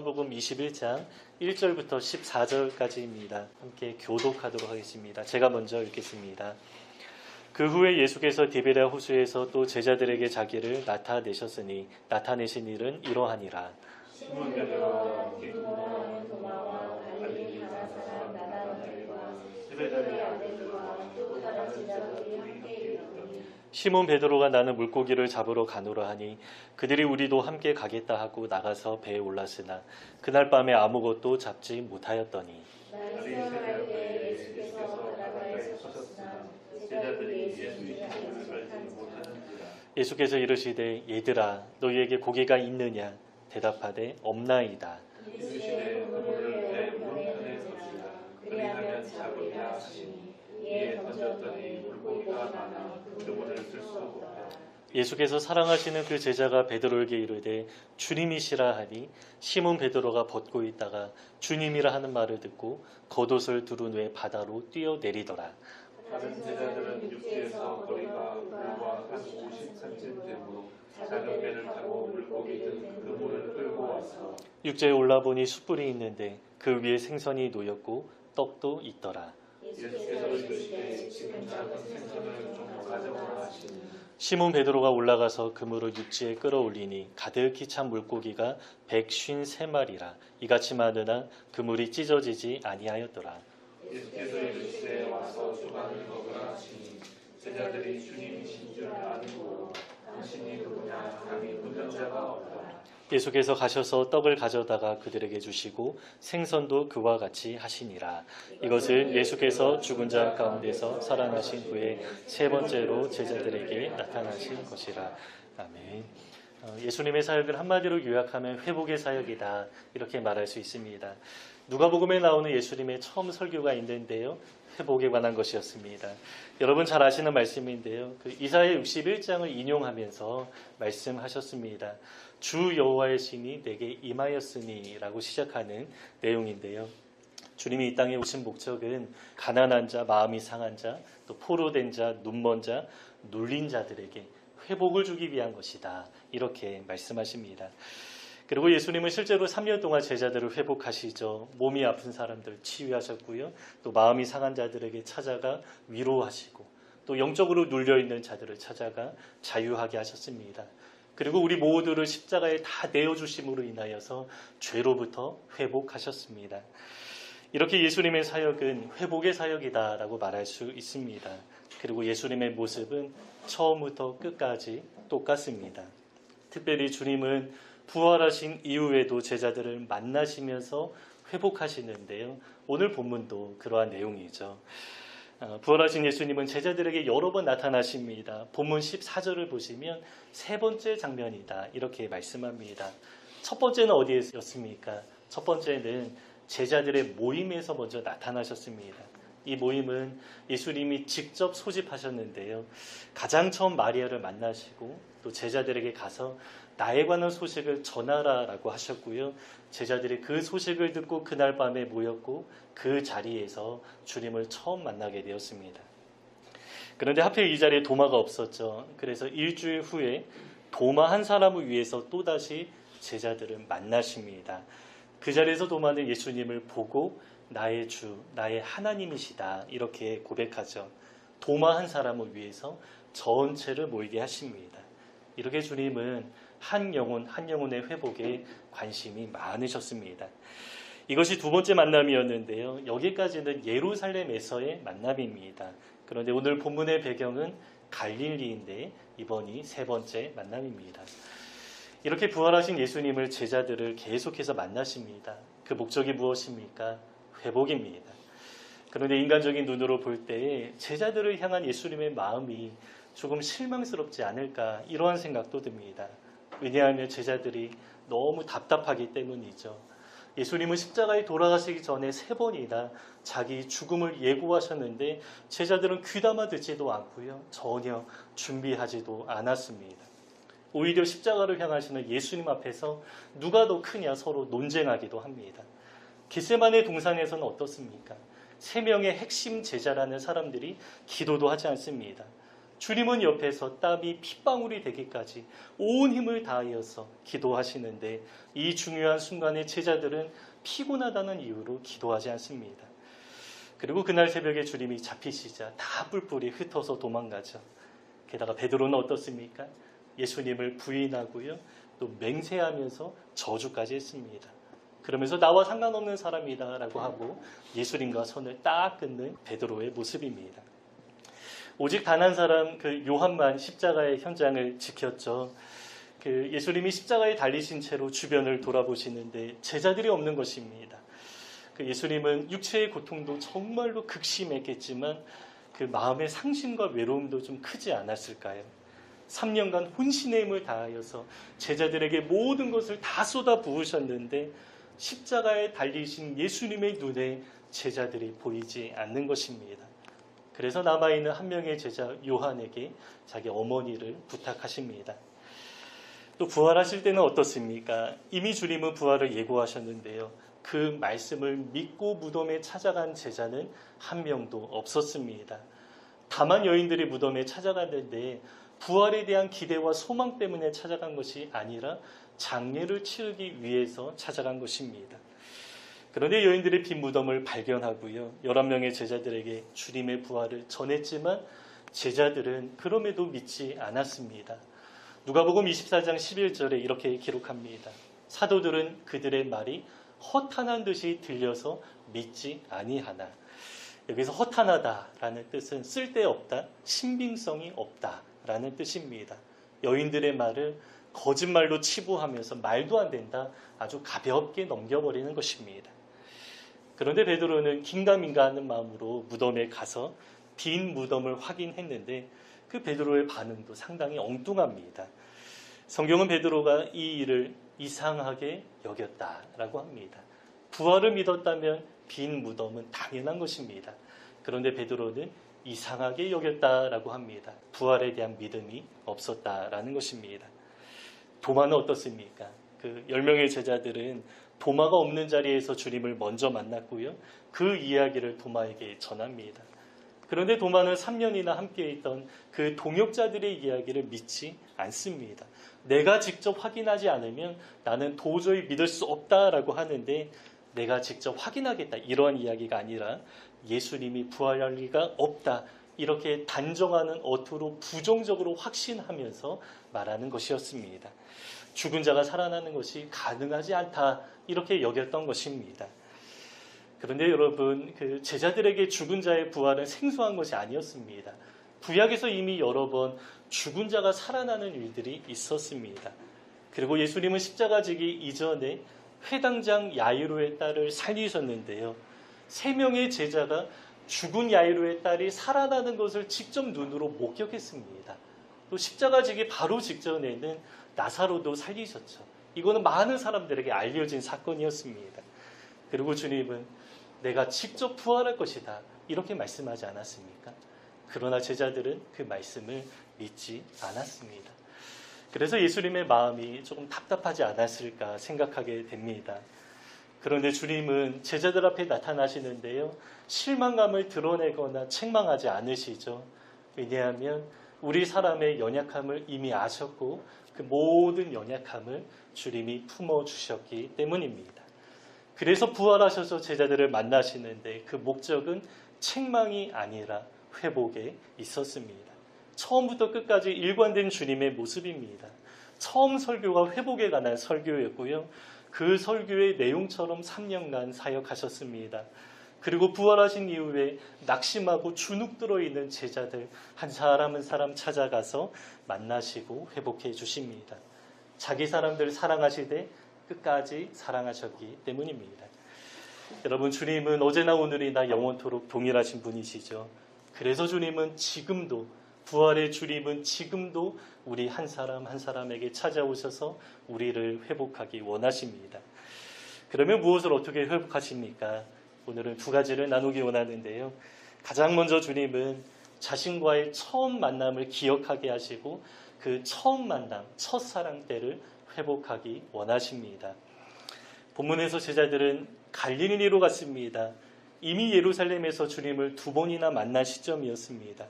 요한복음 21장 1절부터 14절까지입니다. 함께 교독하도록 하겠습니다. 제가 먼저 읽겠습니다. 그 후에 예수께서 디베랴 호수에서 또 제자들에게 자기를 나타내셨으니 나타내신 일은 이러하니라. 시몬 베드로와 디두모라는 도마와 갈릴리 가나 사람 나다나엘과 스베데의 아들과 또 다른 제자들이 함께 이르더니 시몬 베드로가 나는 물고기를 잡으러 가노라 하니 그들이 우리도 함께 가겠다 하고 나가서 배에 올랐으나 그날 밤에 아무것도 잡지 못하였더니 날이 새어갈 때 예수께서 바다가에 서셨으나 제자들이 예수의 이름을 알지 못하는지라. 예수께서 이르시되 얘들아 너희에게 고기가 있느냐 대답하되 없나이다. 이르시되 그물을 배 오른편에 던지라. 그리하면 잡으리라 하시니 이에 던졌더니 물고기가 많아 그물을 쓸 수 없다. 예수께서 사랑하시는 그 제자가 베드로에게 이르되 주님이시라 하니 시몬 베드로가 벗고 있다가 주님이라 하는 말을 듣고 겉옷을 두른 후에 바다로 뛰어내리더라. 다른 제자들은 육지에서 거리가 물과 한 50산쯤 되므로 작은 배를 타고 물고기 든 그물을 끌고 와서 육지에 올라보니 숯불이 있는데 그 위에 생선이 놓였고 떡도 있더라. 예수께서 이르시되 지금 작은 생선을 좀 가져오라 하시니 시몬 베드로가 올라가서 그물을 육지에 끌어올리니 가득히 찬 물고기가 153마리라. 이같이 많으나 그물이 찢어지지 아니하였더라. 예수께서 이르시되 와서 수박을 먹으라 하시니 제자들이 주님이신 줄 아니고 당신이 누구냐 감히 묻는 자가 없다. 예수께서 가셔서 떡을 가져다가 그들에게 주시고 생선도 그와 같이 하시니라. 이것은 예수께서 죽은 자 가운데서 살아나신 후에 세 번째로 제자들에게 나타나신 것이라. 아멘. 예수님의 사역을 한마디로 요약하면 회복의 사역이다 이렇게 말할 수 있습니다. 누가복음에 나오는 예수님의 처음 설교가 있는데요. 회복에 관한 것이었습니다. 여러분 잘 아시는 말씀인데요. 그 이사야 61장을 인용하면서 말씀하셨습니다. 주 여호와의 신이 내게 임하였으니 라고 시작하는 내용인데요. 주님이 이 땅에 오신 목적은 가난한 자, 마음이 상한 자, 또 포로된 자, 눈먼 자, 눌린 자들에게 회복을 주기 위한 것이다. 이렇게 말씀하십니다. 그리고 예수님은 실제로 3년 동안 제자들을 회복하시죠. 몸이 아픈 사람들 치유하셨고요. 또 마음이 상한 자들에게 찾아가 위로하시고 또 영적으로 눌려있는 자들을 찾아가 자유하게 하셨습니다. 그리고 우리 모두를 십자가에 다 내어주심으로 인하여서 죄로부터 회복하셨습니다. 이렇게 예수님의 사역은 회복의 사역이다라고 말할 수 있습니다. 그리고 예수님의 모습은 처음부터 끝까지 똑같습니다. 특별히 주님은 부활하신 이후에도 제자들을 만나시면서 회복하시는데요. 오늘 본문도 그러한 내용이죠. 부활하신 예수님은 제자들에게 여러 번 나타나십니다. 본문 14절을 보시면 세 번째 장면이다 이렇게 말씀합니다. 첫 번째는 어디였습니까? 첫 번째는 제자들의 모임에서 먼저 나타나셨습니다. 이 모임은 예수님이 직접 소집하셨는데요. 가장 처음 마리아를 만나시고 또 제자들에게 가서 나에 관한 소식을 전하라라고 하셨고요. 제자들이 그 소식을 듣고 그날 밤에 모였고 그 자리에서 주님을 처음 만나게 되었습니다. 그런데 하필 이 자리에 도마가 없었죠. 그래서 일주일 후에 도마 한 사람을 위해서 또다시 제자들을 만나십니다. 그 자리에서 도마는 예수님을 보고 나의 주, 나의 하나님이시다 이렇게 고백하죠. 도마 한 사람을 위해서 전체를 모이게 하십니다. 이렇게 주님은 한 영혼의 회복에 관심이 많으셨습니다. 이것이 두 번째 만남이었는데요. 여기까지는 예루살렘에서의 만남입니다. 그런데 오늘 본문의 배경은 갈릴리인데 이번이 세 번째 만남입니다. 이렇게 부활하신 예수님을 제자들을 계속해서 만나십니다. 그 목적이 무엇입니까? 회복입니다. 그런데 인간적인 눈으로 볼 때에 제자들을 향한 예수님의 마음이 조금 실망스럽지 않을까 이러한 생각도 듭니다. 왜냐하면 제자들이 너무 답답하기 때문이죠. 예수님은 십자가에 돌아가시기 전에 3번이나 자기 죽음을 예고하셨는데 제자들은 귀담아 듣지도 않고요. 전혀 준비하지도 않았습니다. 오히려 십자가를 향하시는 예수님 앞에서 누가 더 크냐 서로 논쟁하기도 합니다. 겟세마네 동산에서는 어떻습니까? 3명의 핵심 제자라는 사람들이 기도도 하지 않습니다. 주님은 옆에서 땀이 핏방울이 되기까지 온 힘을 다하여서 기도하시는데 이 중요한 순간에 제자들은 피곤하다는 이유로 기도하지 않습니다. 그리고 그날 새벽에 주님이 잡히시자 다 뿔뿔이 흩어서 도망가죠. 게다가 베드로는 어떻습니까? 예수님을 부인하고요. 또 맹세하면서 저주까지 했습니다. 그러면서 나와 상관없는 사람이다 라고 하고 예수님과 손을 딱 끊는 베드로의 모습입니다. 오직 단 한 사람 그 요한만 십자가의 현장을 지켰죠. 그 예수님이 십자가에 달리신 채로 주변을 돌아보시는데 제자들이 없는 것입니다. 그 예수님은 육체의 고통도 정말로 극심했겠지만 그 마음의 상심과 외로움도 좀 크지 않았을까요? 3년간 혼신의 힘을 다하여서 제자들에게 모든 것을 다 쏟아 부으셨는데 십자가에 달리신 예수님의 눈에 제자들이 보이지 않는 것입니다. 그래서 남아있는 한 명의 제자 요한에게 자기 어머니를 부탁하십니다. 또 부활하실 때는 어떻습니까? 이미 주님은 부활을 예고하셨는데요. 그 말씀을 믿고 무덤에 찾아간 제자는 한 명도 없었습니다. 다만 여인들이 무덤에 찾아갔는데 부활에 대한 기대와 소망 때문에 찾아간 것이 아니라 장례를 치르기 위해서 찾아간 것입니다. 그런데 여인들이 빈 무덤을 발견하고요. 11명의 제자들에게 주님의 부활을 전했지만 제자들은 그럼에도 믿지 않았습니다. 누가복음 24장 11절에 이렇게 기록합니다. 사도들은 그들의 말이 허탄한 듯이 들려서 믿지 아니하나. 여기서 허탄하다라는 뜻은 쓸데없다, 신빙성이 없다라는 뜻입니다. 여인들의 말을 거짓말로 치부하면서 말도 안 된다, 아주 가볍게 넘겨버리는 것입니다. 그런데 베드로는 긴가민가하는 마음으로 무덤에 가서 빈 무덤을 확인했는데 그 베드로의 반응도 상당히 엉뚱합니다. 성경은 베드로가 이 일을 이상하게 여겼다라고 합니다. 부활을 믿었다면 빈 무덤은 당연한 것입니다. 그런데 베드로는 이상하게 여겼다라고 합니다. 부활에 대한 믿음이 없었다라는 것입니다. 도마는 어떻습니까? 그 10명의 제자들은 도마가 없는 자리에서 주님을 먼저 만났고요. 그 이야기를 도마에게 전합니다. 그런데 도마는 3년이나 함께 있던 그 동역자들의 이야기를 믿지 않습니다. 내가 직접 확인하지 않으면 나는 도저히 믿을 수 없다라고 하는데 내가 직접 확인하겠다 이러한 이야기가 아니라 예수님이 부활할 리가 없다 이렇게 단정하는 어투로 부정적으로 확신하면서 말하는 것이었습니다. 죽은 자가 살아나는 것이 가능하지 않다 이렇게 여겼던 것입니다. 그런데 여러분 그 제자들에게 죽은 자의 부활은 생소한 것이 아니었습니다. 구약에서 이미 여러 번 죽은 자가 살아나는 일들이 있었습니다. 그리고 예수님은 십자가 지기 이전에 회당장 야이로의 딸을 살리셨는데요. 3명의 제자가 죽은 야이로의 딸이 살아나는 것을 직접 눈으로 목격했습니다. 또 십자가 지기 바로 직전에는 나사로도 살리셨죠. 이거는 많은 사람들에게 알려진 사건이었습니다. 그리고 주님은 내가 직접 부활할 것이다 이렇게 말씀하지 않았습니까? 그러나 제자들은 그 말씀을 믿지 않았습니다. 그래서 예수님의 마음이 조금 답답하지 않았을까 생각하게 됩니다. 그런데 주님은 제자들 앞에 나타나시는데요. 실망감을 드러내거나 책망하지 않으시죠. 왜냐하면 우리 사람의 연약함을 이미 아셨고 그 모든 연약함을 주님이 품어주셨기 때문입니다. 그래서 부활하셔서 제자들을 만나시는데 그 목적은 책망이 아니라 회복에 있었습니다. 처음부터 끝까지 일관된 주님의 모습입니다. 처음 설교가 회복에 관한 설교였고요. 그 설교의 내용처럼 3년간 사역하셨습니다. 그리고 부활하신 이후에 낙심하고 주눅 들어있는 제자들 한 사람 한 사람 찾아가서 만나시고 회복해 주십니다. 자기 사람들 사랑하시되 끝까지 사랑하셨기 때문입니다. 여러분 주님은 어제나 오늘이나 영원토록 동일하신 분이시죠. 그래서 주님은 지금도 부활의 주님은 지금도 우리 한 사람 한 사람에게 찾아오셔서 우리를 회복하기 원하십니다. 그러면 무엇을 어떻게 회복하십니까? 오늘은 2가지를 나누기 원하는데요. 가장 먼저 주님은 자신과의 처음 만남을 기억하게 하시고 그 처음 만남, 첫사랑 때를 회복하기 원하십니다. 본문에서 제자들은 갈릴리로 갔습니다. 이미 예루살렘에서 주님을 2번이나 만난 시점이었습니다.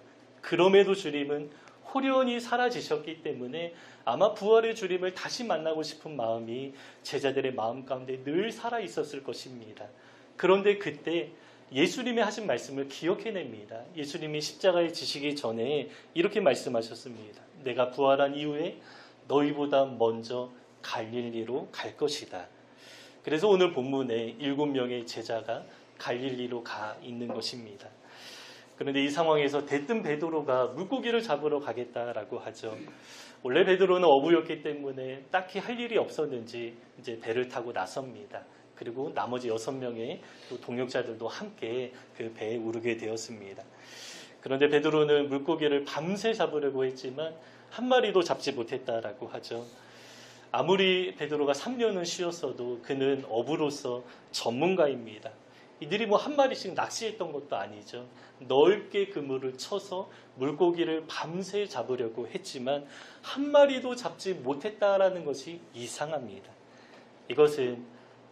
그럼에도 주님은 호련히 사라지셨기 때문에 아마 부활의 주님을 다시 만나고 싶은 마음이 제자들의 마음 가운데 늘 살아 있었을 것입니다. 그런데 그때 예수님이 하신 말씀을 기억해냅니다. 예수님이 십자가에 지시기 전에 이렇게 말씀하셨습니다. 내가 부활한 이후에 너희보다 먼저 갈릴리로 갈 것이다. 그래서 오늘 본문에 7명의 제자가 갈릴리로 가 있는 것입니다. 그런데 이 상황에서 대뜸 베드로가 물고기를 잡으러 가겠다라고 하죠. 원래 베드로는 어부였기 때문에 딱히 할 일이 없었는지 이제 배를 타고 나섭니다. 그리고 나머지 6명의 또 동역자들도 함께 그 배에 오르게 되었습니다. 그런데 베드로는 물고기를 밤새 잡으려고 했지만 한 마리도 잡지 못했다라고 하죠. 아무리 베드로가 3년은 쉬었어도 그는 어부로서 전문가입니다. 이들이 뭐 한 마리씩 낚시했던 것도 아니죠. 넓게 그물을 쳐서 물고기를 밤새 잡으려고 했지만 한 마리도 잡지 못했다라는 것이 이상합니다. 이것은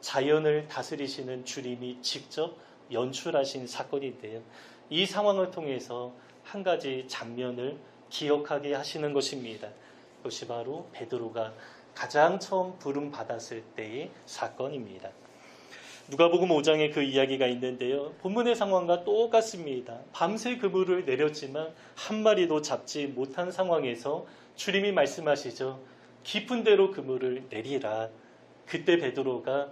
자연을 다스리시는 주님이 직접 연출하신 사건인데요. 이 상황을 통해서 한 가지 장면을 기억하게 하시는 것입니다. 그것이 바로 베드로가 가장 처음 부름 받았을 때의 사건입니다. 누가복음 5장에 그 이야기가 있는데요. 본문의 상황과 똑같습니다. 밤새 그물을 내렸지만 한 마리도 잡지 못한 상황에서 주님이 말씀하시죠. 깊은 데로 그물을 내리라. 그때 베드로가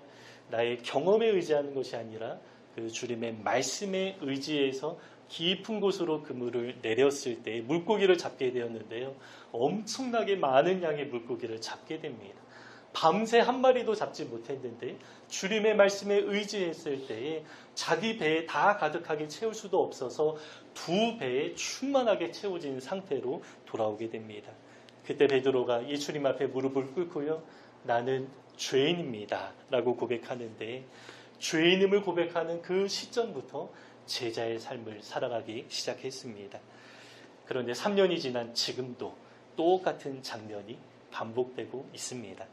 나의 경험에 의지하는 것이 아니라 그 주님의 말씀에 의지해서 깊은 곳으로 그물을 내렸을 때 물고기를 잡게 되었는데요. 엄청나게 많은 양의 물고기를 잡게 됩니다. 밤새 한 마리도 잡지 못했는데 주님의 말씀에 의지했을 때에 자기 배에 다 가득하게 채울 수도 없어서 2배에 충만하게 채워진 상태로 돌아오게 됩니다. 그때 베드로가 예수님 앞에 무릎을 꿇고요. 나는 죄인입니다 라고 고백하는데 죄인임을 고백하는 그 시점부터 제자의 삶을 살아가기 시작했습니다. 그런데 3년이 지난 지금도 똑같은 장면이 반복되고 있습니다.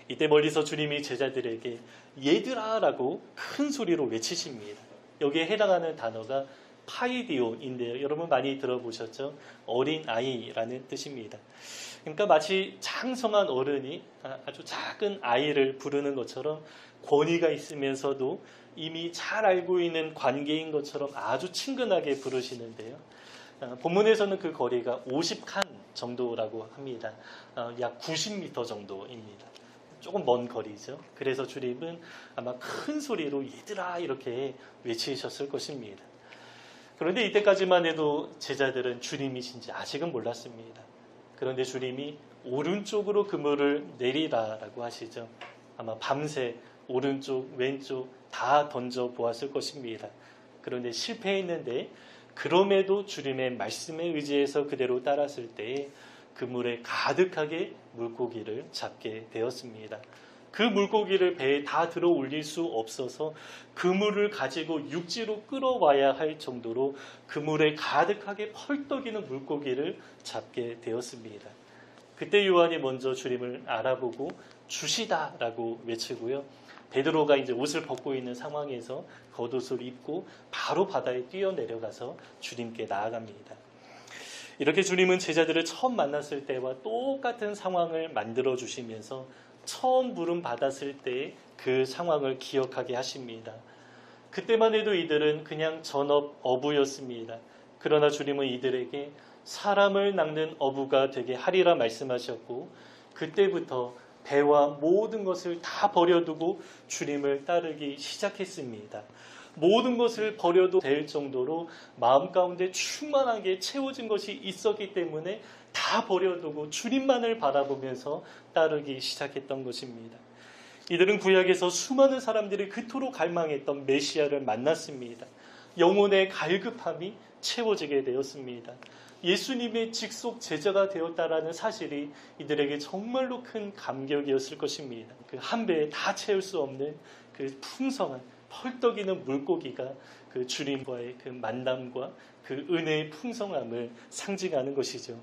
이때 멀리서 주님이 제자들에게 얘들아 라고 큰 소리로 외치십니다. 여기에 해당하는 단어가 파이디오인데요. 여러분 많이 들어보셨죠? 어린 아이라는 뜻입니다. 그러니까 마치 장성한 어른이 아주 작은 아이를 부르는 것처럼 권위가 있으면서도 이미 잘 알고 있는 관계인 것처럼 아주 친근하게 부르시는데요. 본문에서는 그 거리가 50칸 정도라고 합니다. 약 90m 정도입니다. 조금 먼 거리죠. 그래서 주님은 아마 큰 소리로 얘들아 이렇게 외치셨을 것입니다. 그런데 이때까지만 해도 제자들은 주님이신지 아직은 몰랐습니다. 그런데 주님이 오른쪽으로 그물을 내리라라고 하시죠. 아마 밤새 오른쪽 왼쪽 다 던져 보았을 것입니다. 그런데 실패했는데 그럼에도 주님의 말씀에 의지해서 그대로 따랐을 때에 그물에 가득하게 물고기를 잡게 되었습니다. 그 물고기를 배에 다 들어 올릴 수 없어서 그물을 가지고 육지로 끌어와야 할 정도로 그물에 가득하게 펄떡이는 물고기를 잡게 되었습니다. 그때 요한이 먼저 주님을 알아보고 주시다라고 외치고요. 베드로가 이제 옷을 벗고 있는 상황에서 겉옷을 입고 바로 바다에 뛰어내려가서 주님께 나아갑니다. 이렇게 주님은 제자들을 처음 만났을 때와 똑같은 상황을 만들어 주시면서 처음 부름 받았을 때 그 상황을 기억하게 하십니다. 그때만 해도 이들은 그냥 전업 어부였습니다. 그러나 주님은 이들에게 사람을 낚는 어부가 되게 하리라 말씀하셨고 그때부터 배와 모든 것을 다 버려두고 주님을 따르기 시작했습니다. 모든 것을 버려도 될 정도로 마음 가운데 충만하게 채워진 것이 있었기 때문에 다 버려두고 주님만을 바라보면서 따르기 시작했던 것입니다. 이들은 구약에서 수많은 사람들이 그토록 갈망했던 메시아를 만났습니다. 영혼의 갈급함이 채워지게 되었습니다. 예수님의 직속 제자가 되었다라는 사실이 이들에게 정말로 큰 감격이었을 것입니다. 그 한 배에 다 채울 수 없는 그 풍성한 펄떡이는 물고기가 그 주님과의 그 만남과 그 은혜의 풍성함을 상징하는 것이죠.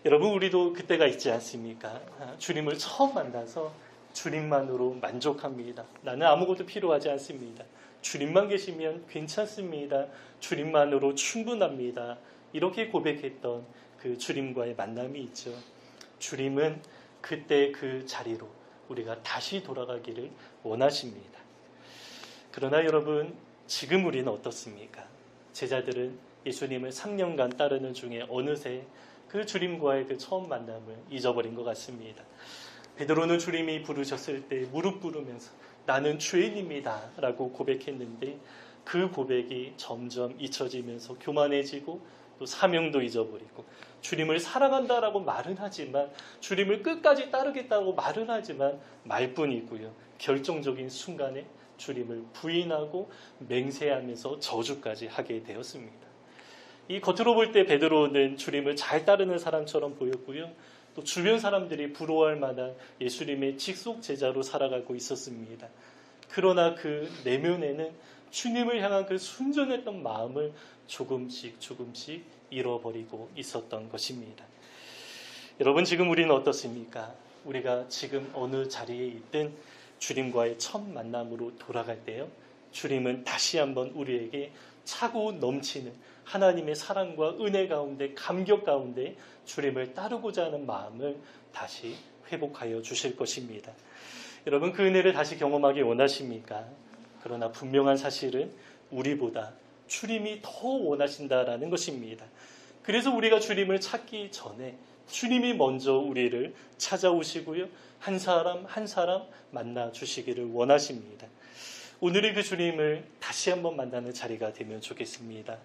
여러분 우리도 그때가 있지 않습니까? 주님을 처음 만나서 주님만으로 만족합니다. 나는 아무것도 필요하지 않습니다. 주님만 계시면 괜찮습니다. 주님만으로 충분합니다. 이렇게 고백했던 그 주님과의 만남이 있죠. 주님은 그때 그 자리로 우리가 다시 돌아가기를 원하십니다. 그러나 여러분, 지금 우리는 어떻습니까? 제자들은 예수님을 3년간 따르는 중에 어느새 그 주님과의 그 처음 만남을 잊어버린 것 같습니다. 베드로는 주님이 부르셨을 때 무릎 꿇으면서 나는 죄인입니다 라고 고백했는데 그 고백이 점점 잊혀지면서 교만해지고 또 사명도 잊어버리고 주님을 사랑한다라고 말은 하지만 주님을 끝까지 따르겠다고 말은 하지만 말뿐이고요. 결정적인 순간에 주님을 부인하고 맹세하면서 저주까지 하게 되었습니다. 이 겉으로 볼 때 베드로는 주님을 잘 따르는 사람처럼 보였고요. 또 주변 사람들이 부러워할 만한 예수님의 직속 제자로 살아가고 있었습니다. 그러나 그 내면에는 주님을 향한 그 순전했던 마음을 조금씩 잃어버리고 있었던 것입니다. 여러분, 지금 우리는 어떻습니까? 우리가 지금 어느 자리에 있든 주님과의 첫 만남으로 돌아갈 때요, 주님은 다시 한번 우리에게 차고 넘치는 하나님의 사랑과 은혜 가운데, 감격 가운데 주님을 따르고자 하는 마음을 다시 회복하여 주실 것입니다. 여러분, 그 은혜를 다시 경험하기 원하십니까? 그러나 분명한 사실은 우리보다 주님이 더 원하신다라는 것입니다. 그래서 우리가 주님을 찾기 전에 주님이 먼저 우리를 찾아오시고요, 한 사람 한 사람 만나 주시기를 원하십니다. 오늘이 그 주님을 다시 한번 만나는 자리가 되면 좋겠습니다.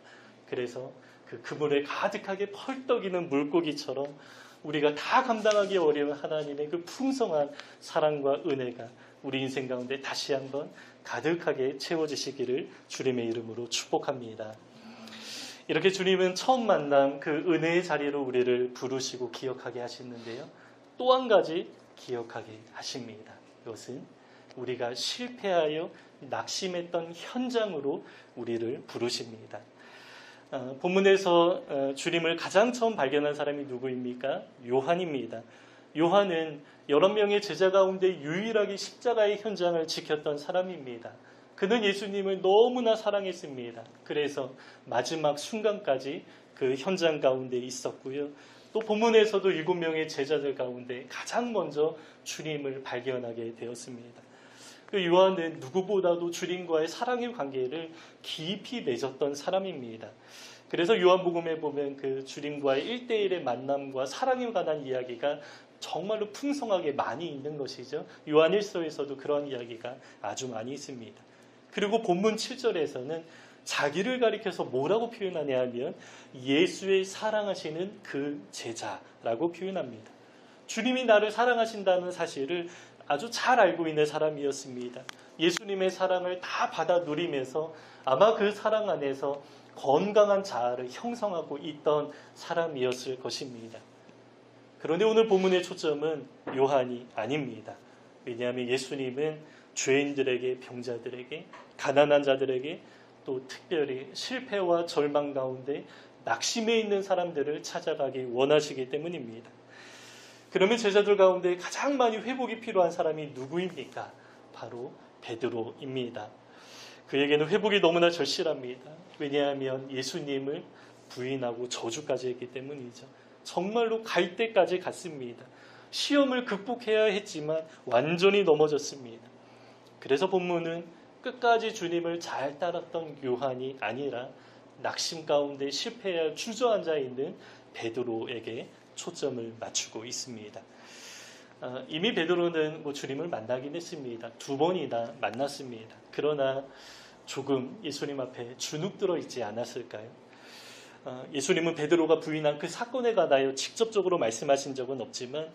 그래서 그 그물에 가득하게 펄떡이는 물고기처럼 우리가 다 감당하기 어려운 하나님의 그 풍성한 사랑과 은혜가 우리 인생 가운데 다시 한번 가득하게 채워지시기를 주님의 이름으로 축복합니다. 이렇게 주님은 처음 만남 그 은혜의 자리로 우리를 부르시고 기억하게 하시는데요, 또 한 가지 기억하게 하십니다. 이것은 우리가 실패하여 낙심했던 현장으로 우리를 부르십니다. 본문에서 주님을 가장 처음 발견한 사람이 누구입니까? 요한입니다. 요한은 여러 명의 제자 가운데 유일하게 십자가의 현장을 지켰던 사람입니다. 그는 예수님을 너무나 사랑했습니다. 그래서 마지막 순간까지 그 현장 가운데 있었고요. 또 본문에서도 7명의 제자들 가운데 가장 먼저 주님을 발견하게 되었습니다. 그 요한은 누구보다도 주님과의 사랑의 관계를 깊이 맺었던 사람입니다. 그래서 요한복음에 보면 그 주님과의 1대1의 만남과 사랑에 관한 이야기가 정말로 풍성하게 많이 있는 것이죠. 요한 1서에서도 그런 이야기가 아주 많이 있습니다. 그리고 본문 7절에서는 자기를 가리켜서 뭐라고 표현하냐 하면 예수의 사랑하시는 그 제자라고 표현합니다. 주님이 나를 사랑하신다는 사실을 아주 잘 알고 있는 사람이었습니다. 예수님의 사랑을 다 받아 누리면서 아마 그 사랑 안에서 건강한 자아를 형성하고 있던 사람이었을 것입니다. 그런데 오늘 본문의 초점은 요한이 아닙니다. 왜냐하면 예수님은 죄인들에게, 병자들에게, 가난한 자들에게, 또 특별히 실패와 절망 가운데 낙심해 있는 사람들을 찾아가기 원하시기 때문입니다. 그러면 제자들 가운데 가장 많이 회복이 필요한 사람이 누구입니까? 바로 베드로입니다. 그에게는 회복이 너무나 절실합니다. 왜냐하면 예수님을 부인하고 저주까지 했기 때문이죠. 정말로 갈 때까지 갔습니다. 시험을 극복해야 했지만 완전히 넘어졌습니다. 그래서 본문은 끝까지 주님을 잘 따랐던 요한이 아니라 낙심 가운데 실패해 주저앉아 있는 베드로에게 초점을 맞추고 있습니다. 이미 베드로는 주님을 만나긴 했습니다. 2번이나 만났습니다. 그러나 조금 예수님 앞에 주눅들어 있지 않았을까요? 예수님은 베드로가 부인한 그 사건에 관하여 직접적으로 말씀하신 적은 없지만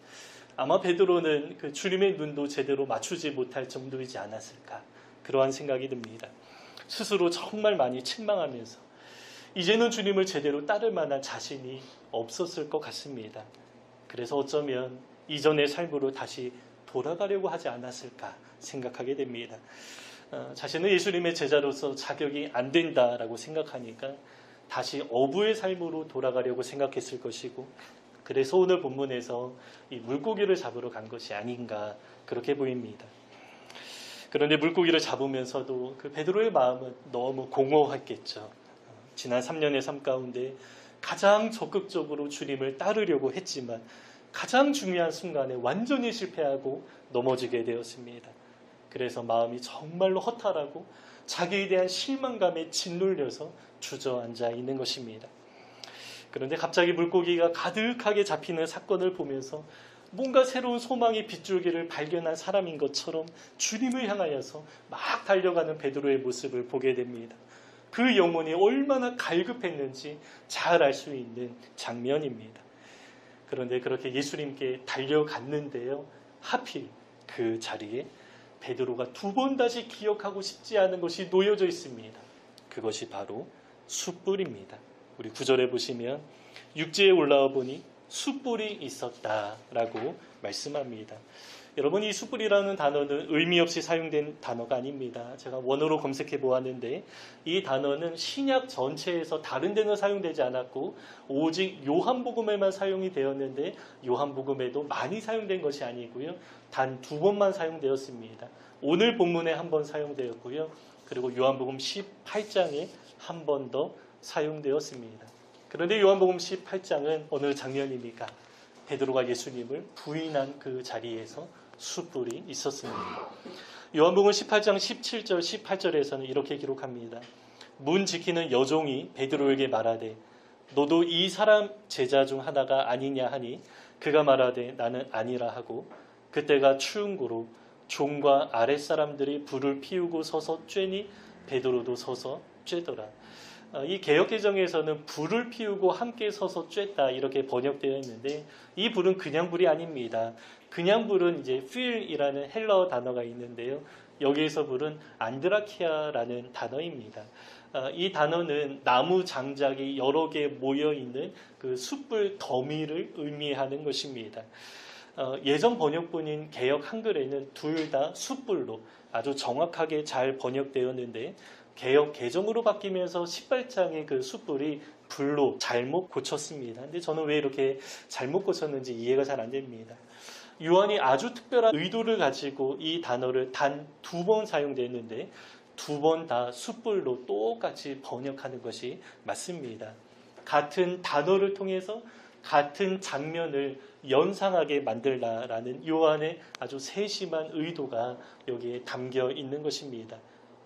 아마 베드로는 그 주님의 눈도 제대로 맞추지 못할 정도이지 않았을까, 그러한 생각이 듭니다. 스스로 정말 많이 책망하면서 이제는 주님을 제대로 따를 만한 자신이 없었을 것 같습니다. 그래서 어쩌면 이전의 삶으로 다시 돌아가려고 하지 않았을까 생각하게 됩니다. 자신은 예수님의 제자로서 자격이 안 된다라고 생각하니까 다시 어부의 삶으로 돌아가려고 생각했을 것이고, 그래서 오늘 본문에서 이 물고기를 잡으러 간 것이 아닌가 그렇게 보입니다. 그런데 물고기를 잡으면서도 그 베드로의 마음은 너무 공허했겠죠. 지난 3년의 삶 가운데 가장 적극적으로 주님을 따르려고 했지만 가장 중요한 순간에 완전히 실패하고 넘어지게 되었습니다. 그래서 마음이 정말로 허탈하고 자기에 대한 실망감에 짓눌려서 주저앉아 있는 것입니다. 그런데 갑자기 물고기가 가득하게 잡히는 사건을 보면서 뭔가 새로운 소망의 빗줄기를 발견한 사람인 것처럼 주님을 향하여서 막 달려가는 베드로의 모습을 보게 됩니다. 그 영혼이 얼마나 갈급했는지 잘 알 수 있는 장면입니다. 그런데 그렇게 예수님께 달려갔는데요. 하필 그 자리에 베드로가 2번 다시 기억하고 싶지 않은 것이 놓여져 있습니다. 그것이 바로 숯불입니다. 우리 9절에 보시면 육지에 올라와 보니 숯불이 있었다라고 말씀합니다. 여러분, 이 숯불이라는 단어는 의미 없이 사용된 단어가 아닙니다. 제가 원어로 검색해 보았는데 이 단어는 신약 전체에서 다른 데는 사용되지 않았고 오직 요한복음에만 사용이 되었는데 요한복음에도 많이 사용된 것이 아니고요. 단 2번만 사용되었습니다. 오늘 본문에 한 번 사용되었고요. 그리고 요한복음 18장에 한 번 더 사용되었습니다. 그런데 요한복음 18장은 어느 장면입니까? 베드로가 예수님을 부인한 그 자리에서 숯불이 있었습니다. 요한복음 18장 17절 18절에서는 이렇게 기록합니다. 문 지키는 여종이 베드로에게 말하되 너도 이 사람 제자 중 하나가 아니냐 하니 그가 말하되 나는 아니라 하고 그때가 추운 고로 종과 아랫사람들이 불을 피우고 서서 쬐니 베드로도 서서 쬐더라. 이 개역개정에서는 불을 피우고 함께 서서 쬐다 이렇게 번역되어 있는데 이 불은 그냥 불이 아닙니다. 그냥 불은 이제 필이라는 헬러 단어가 있는데요. 여기에서 불은 안드라키아라는 단어입니다. 이 단어는 나무 장작이 여러 개 모여 있는 그 숯불 더미를 의미하는 것입니다. 예전 번역본인 개역 한글에는 둘 다 숯불로 아주 정확하게 잘 번역되었는데 개역 개정으로 바뀌면서 18장의 그 숯불이 불로 잘못 고쳤습니다. 근데 저는 왜 이렇게 잘못 고쳤는지 이해가 잘 안 됩니다. 요한이 아주 특별한 의도를 가지고 이 단어를 단 2번 사용됐는데 2번 다 숯불로 똑같이 번역하는 것이 맞습니다. 같은 단어를 통해서 같은 장면을 연상하게 만들라라는 요한의 아주 세심한 의도가 여기에 담겨 있는 것입니다.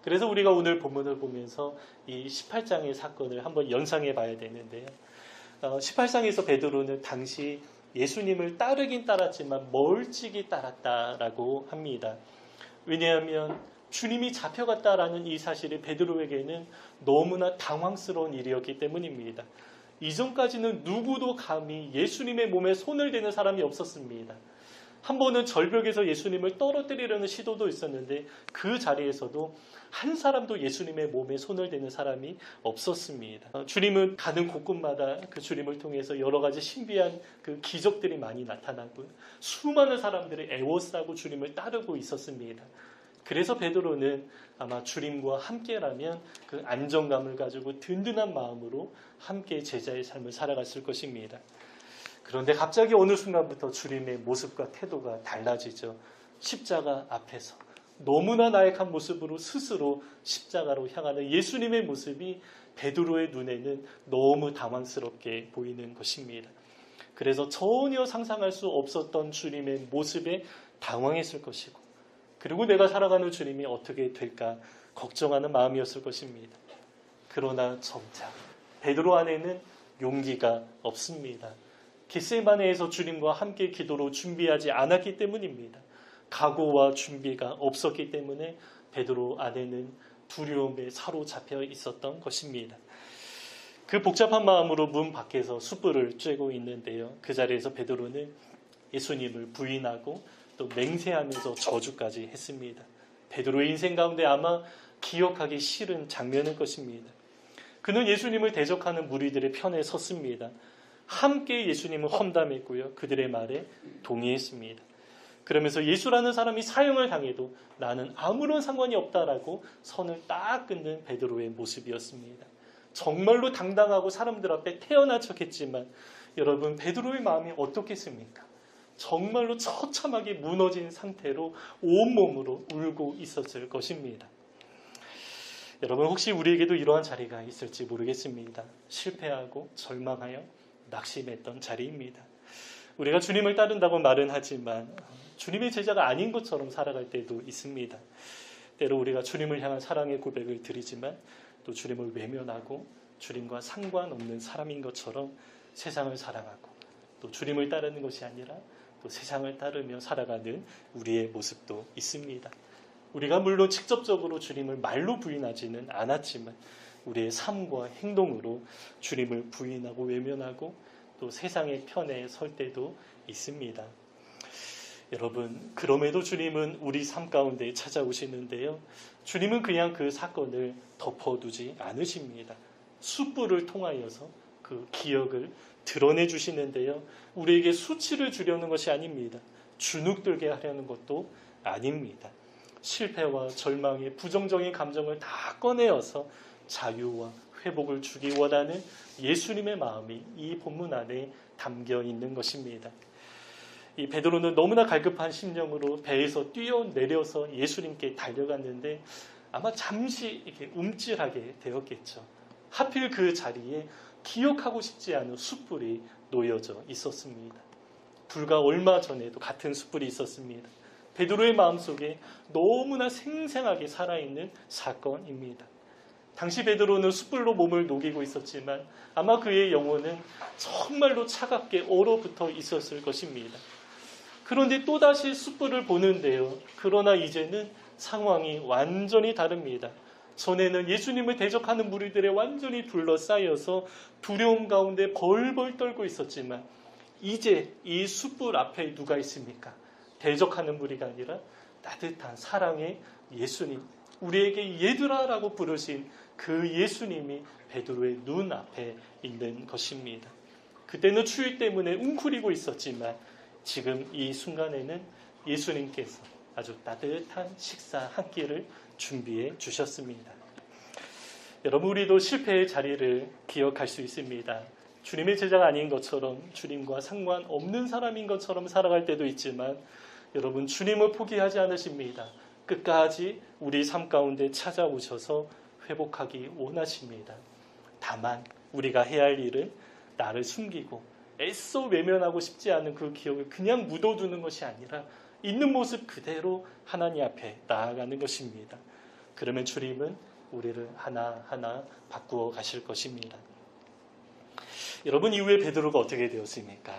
그래서 우리가 오늘 본문을 보면서 이 18장의 사건을 한번 연상해 봐야 되는데요. 18장에서 베드로는 당시 예수님을 따르긴 따랐지만 멀찍이 따랐다라고 합니다. 왜냐하면 주님이 잡혀갔다라는 이 사실이 베드로에게는 너무나 당황스러운 일이었기 때문입니다. 이전까지는 누구도 감히 예수님의 몸에 손을 대는 사람이 없었습니다. 한 번은 절벽에서 예수님을 떨어뜨리려는 시도도 있었는데 그 자리에서도 한 사람도 예수님의 몸에 손을 대는 사람이 없었습니다. 주님은 가는 곳곳마다 그 주님을 통해서 여러 가지 신비한 그 기적들이 많이 나타나고요. 수많은 사람들이 애워싸고 주님을 따르고 있었습니다. 그래서 베드로는 아마 주님과 함께라면 그 안정감을 가지고 든든한 마음으로 함께 제자의 삶을 살아갔을 것입니다. 그런데 갑자기 어느 순간부터 주님의 모습과 태도가 달라지죠. 십자가 앞에서 너무나 나약한 모습으로 스스로 십자가로 향하는 예수님의 모습이 베드로의 눈에는 너무 당황스럽게 보이는 것입니다. 그래서 전혀 상상할 수 없었던 주님의 모습에 당황했을 것이고 그리고 내가 살아가는 주님이 어떻게 될까 걱정하는 마음이었을 것입니다. 그러나 정작 베드로 안에는 용기가 없습니다. 겟세마네에서 주님과 함께 기도로 준비하지 않았기 때문입니다. 각오와 준비가 없었기 때문에 베드로 안에는 두려움에 사로잡혀 있었던 것입니다. 그 복잡한 마음으로 문 밖에서 숯불을 쬐고 있는데요. 그 자리에서 베드로는 예수님을 부인하고 또 맹세하면서 저주까지 했습니다. 베드로의 인생 가운데 아마 기억하기 싫은 장면일 것입니다. 그는 예수님을 대적하는 무리들의 편에 섰습니다. 함께 예수님을 험담했고요. 그들의 말에 동의했습니다. 그러면서 예수라는 사람이 사형을 당해도 나는 아무런 상관이 없다라고 선을 딱 끊는 베드로의 모습이었습니다. 정말로 당당하고 사람들 앞에 태어난 척했지만 여러분 베드로의 마음이 어떻겠습니까? 정말로 처참하게 무너진 상태로 온몸으로 울고 있었을 것입니다. 여러분 혹시 우리에게도 이러한 자리가 있을지 모르겠습니다. 실패하고 절망하여 낙심했던 자리입니다. 우리가 주님을 따른다고 말은 하지만 주님의 제자가 아닌 것처럼 살아갈 때도 있습니다. 때로 우리가 주님을 향한 사랑의 고백을 드리지만 또 주님을 외면하고 주님과 상관없는 사람인 것처럼 세상을 사랑하고 또 주님을 따르는 것이 아니라 또 세상을 따르며 살아가는 우리의 모습도 있습니다. 우리가 물론 직접적으로 주님을 말로 부인하지는 않았지만 우리의 삶과 행동으로 주님을 부인하고 외면하고 또 세상의 편에 설 때도 있습니다. 여러분, 그럼에도 주님은 우리 삶 가운데 찾아오시는데요. 주님은 그냥 그 사건을 덮어두지 않으십니다. 숯불을 통하여서 그 기억을 드러내 주시는데요. 우리에게 수치를 주려는 것이 아닙니다. 주눅들게 하려는 것도 아닙니다. 실패와 절망의 부정적인 감정을 다 꺼내어서 자유와 회복을 주기 원하는 예수님의 마음이 이 본문 안에 담겨 있는 것입니다. 이 베드로는 너무나 갈급한 심령으로 배에서 뛰어내려서 예수님께 달려갔는데 아마 잠시 이렇게 움찔하게 되었겠죠. 하필 그 자리에 기억하고 싶지 않은 숯불이 놓여져 있었습니다. 불과 얼마 전에도 같은 숯불이 있었습니다. 베드로의 마음속에 너무나 생생하게 살아있는 사건입니다. 당시 베드로는 숯불로 몸을 녹이고 있었지만 아마 그의 영혼은 정말로 차갑게 얼어붙어 있었을 것입니다. 그런데 또다시 숯불을 보는데요. 그러나 이제는 상황이 완전히 다릅니다. 전에는 예수님을 대적하는 무리들에 완전히 둘러싸여서 두려움 가운데 벌벌 떨고 있었지만 이제 이 숯불 앞에 누가 있습니까? 대적하는 무리가 아니라 따뜻한 사랑의 예수님, 우리에게 얘들아라고 부르신 그 예수님이 베드로의 눈앞에 있는 것입니다. 그때는 추위 때문에 웅크리고 있었지만 지금 이 순간에는 예수님께서 아주 따뜻한 식사 한 끼를 준비해 주셨습니다. 여러분, 우리도 실패의 자리를 기억할 수 있습니다. 주님의 제자가 아닌 것처럼 주님과 상관없는 사람인 것처럼 살아갈 때도 있지만 여러분, 주님을 포기하지 않으십니다. 끝까지 우리 삶 가운데 찾아오셔서 회복하기 원하십니다. 다만 우리가 해야 할 일은 나를 숨기고 애써 외면하고 싶지 않은 그 기억을 그냥 묻어두는 것이 아니라 있는 모습 그대로 하나님 앞에 나아가는 것입니다. 그러면 주님은 우리를 하나하나 바꾸어 가실 것입니다. 여러분, 이후에 베드로가 어떻게 되었습니까?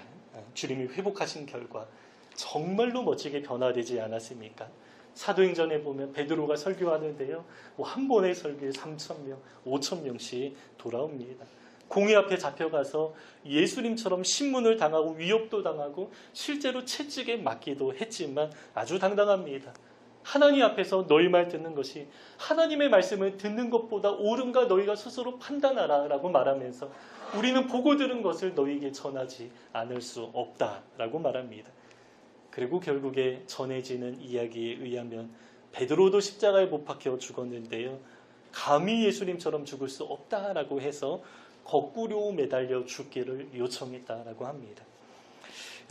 주님이 회복하신 결과 정말로 멋지게 변화되지 않았습니까? 사도행전에 보면 베드로가 설교하는데요. 한 번의 설교에 3,000명, 5,000명씩 돌아옵니다. 공의 앞에 잡혀가서 예수님처럼 신문을 당하고 위협도 당하고 실제로 채찍에 맞기도 했지만 아주 당당합니다. 하나님 앞에서 너희 말 듣는 것이 하나님의 말씀을 듣는 것보다 옳은가 너희가 스스로 판단하라 라고 말하면서 우리는 보고 들은 것을 너희에게 전하지 않을 수 없다라고 말합니다. 그리고 결국에 전해지는 이야기에 의하면 베드로도 십자가에 못 박혀 죽었는데요. 감히 예수님처럼 죽을 수 없다라고 해서 거꾸로 매달려 죽기를 요청했다라고 합니다.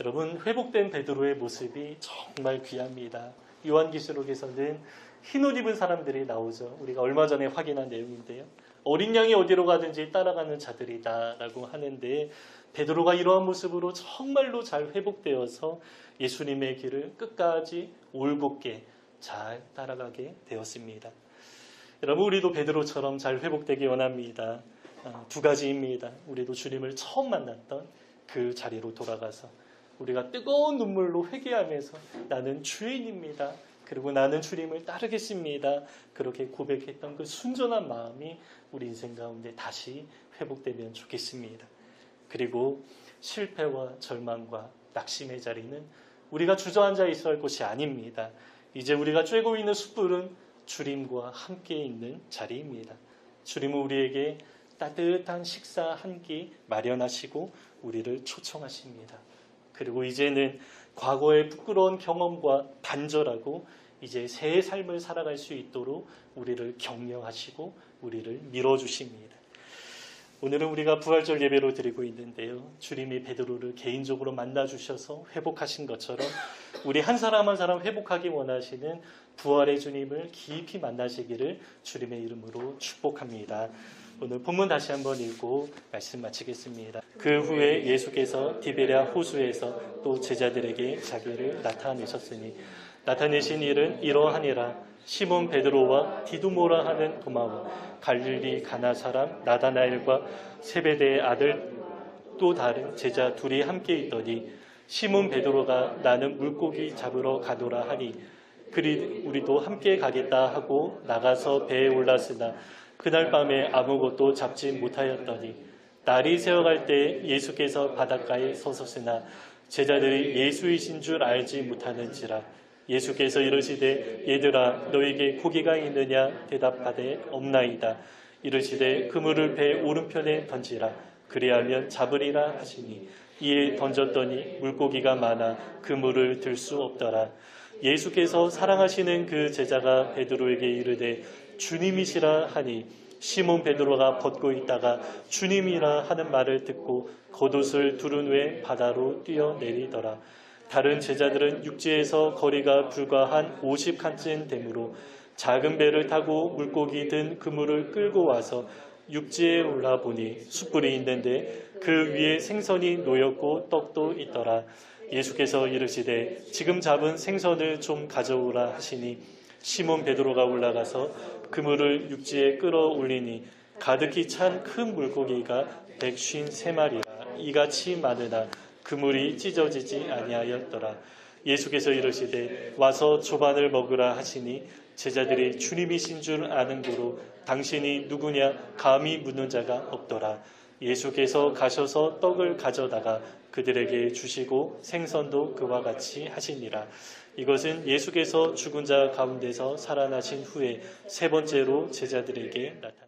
여러분, 회복된 베드로의 모습이 정말 귀합니다. 요한계시록에서는 흰옷 입은 사람들이 나오죠. 우리가 얼마 전에 확인한 내용인데요. 어린 양이 어디로 가든지 따라가는 자들이다 라고 하는데 베드로가 이러한 모습으로 정말로 잘 회복되어서 예수님의 길을 끝까지 올곧게 잘 따라가게 되었습니다. 여러분, 우리도 베드로처럼 잘 회복되기 원합니다. 두 가지입니다. 우리도 주님을 처음 만났던 그 자리로 돌아가서 우리가 뜨거운 눈물로 회개하면서 나는 죄인입니다. 그리고 나는 주님을 따르겠습니다. 그렇게 고백했던 그 순전한 마음이 우리 인생 가운데 다시 회복되면 좋겠습니다. 그리고 실패와 절망과 낙심의 자리는 우리가 주저앉아 있어야 할 곳이 아닙니다. 이제 우리가 쬐고 있는 숯불은 주님과 함께 있는 자리입니다. 주님은 우리에게 따뜻한 식사 한 끼 마련하시고 우리를 초청하십니다. 그리고 이제는 과거의 부끄러운 경험과 단절하고 이제 새 삶을 살아갈 수 있도록 우리를 격려하시고 우리를 밀어주십니다. 오늘은 우리가 부활절 예배로 드리고 있는데요. 주님이 베드로를 개인적으로 만나주셔서 회복하신 것처럼 우리 한 사람 한 사람 회복하기 원하시는 부활의 주님을 깊이 만나시기를 주님의 이름으로 축복합니다. 오늘 본문 다시 한번 읽고 말씀 마치겠습니다. 그 후에 예수께서 디베랴 호수에서 또 제자들에게 자기를 나타내셨으니 나타내신 일은 이러하니라. 시몬 베드로와 디두모라 하는 도마와 갈릴리 가나 사람 나다나엘과 세베대의 아들 또 다른 제자 둘이 함께 있더니 시몬 베드로가 나는 물고기 잡으러 가노라 하니 그리 우리도 함께 가겠다 하고 나가서 배에 올랐으나 그날 밤에 아무것도 잡지 못하였더니 날이 새어갈 때 예수께서 바닷가에 서셨으나 제자들이 예수이신 줄 알지 못하는지라. 예수께서 이르시되 얘들아 너에게 고기가 있느냐 대답하되 없나이다. 이르시되 그물을 배 오른편에 던지라. 그리하면 잡으리라 하시니 이에 던졌더니 물고기가 많아 그물을 들 수 없더라. 예수께서 사랑하시는 그 제자가 베드로에게 이르되 주님이시라 하니 시몬 베드로가 벗고 있다가 주님이라 하는 말을 듣고 겉옷을 두른 후에 바다로 뛰어내리더라. 다른 제자들은 육지에서 거리가 불과 한 50칸쯤 되므로 작은 배를 타고 물고기 든 그물을 끌고 와서 육지에 올라보니 숯불이 있는데 그 위에 생선이 놓였고 떡도 있더라. 예수께서 이르시되 지금 잡은 생선을 좀 가져오라 하시니 시몬 베드로가 올라가서 그물을 육지에 끌어올리니 가득히 찬 큰 물고기가 153마리라. 이같이 많으나 그물이 찢어지지 아니하였더라. 예수께서 이르시되 와서 조반을 먹으라 하시니 제자들이 주님이신 줄 아는 고로 당신이 누구냐 감히 묻는 자가 없더라. 예수께서 가셔서 떡을 가져다가 그들에게 주시고 생선도 그와 같이 하시니라. 이것은 예수께서 죽은 자 가운데서 살아나신 후에 세 번째로 제자들에게 나타났습니다.